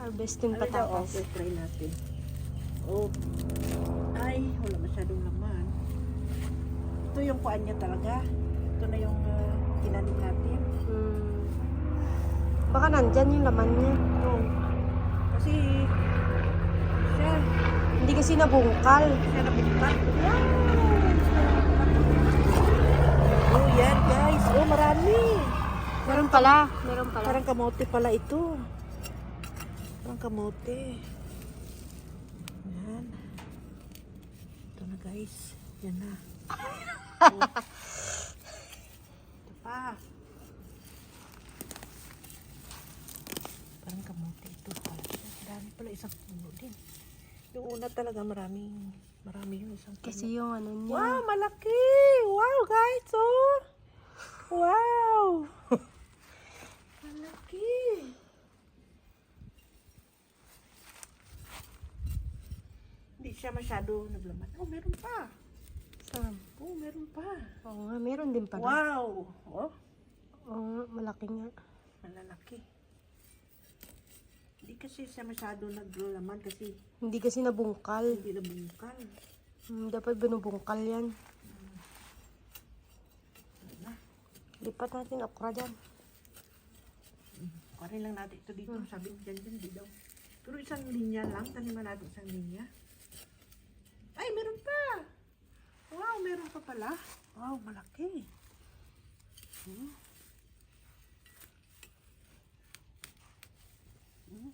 Harvesting Ano daw? patatas. Okay, try natin. Oh. Ay, wala masyadong laman. Ito yung kuan niya talaga. Ito na yung tinanim natin. Baka nandyan yung laman niya. Oo. Kasi, siya Hindi kasi nabungkal. nabuklat. Oh, yan guys. Oh, marami. Meron pala. Meron pala. Parang kamote pala ito. Parang kamote. Yan. Ito na guys. Yan na. Oh. Ito pa. Parang kamote ito pala. Marami pala isang puno din. Yung una talaga marami yung isang puno. Kasi yung ano niya. Wow, malaki! Wow, guys, oh! Wow! Malaki! Hindi siya masyado naglaman. Oh, meron pa. Saan? Oh, meron pa. Oo nga, meron din pala. Wow! Oh, Oo nga, malaki nga. malalaki. Hindi kasi siya masyado naglalaman kasi Hindi kasi nabungkal. hindi nabungkal. Dapat binubungkal yan. Na. Lipat natin okra dyan. Kuhanin lang natin ito dito. Sabi niya dyan, di daw. Pero isang linya lang. Taniman natin isang linya. Ay, meron pa! Wow, meron pa pala. Wow, malaki. Hmm. Hmm.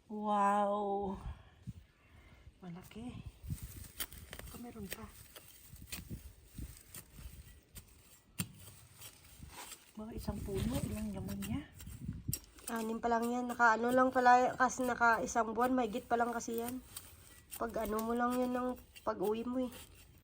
Wow. Malaki. Ito meron pa. Mga isang puno, ilang laman niya. 6 pa lang yan. Naka ano lang pala, kasi naka 1 buwan. Mahigit pa lang kasi yan. Pag ano mo lang yan ng pag uwi mo eh.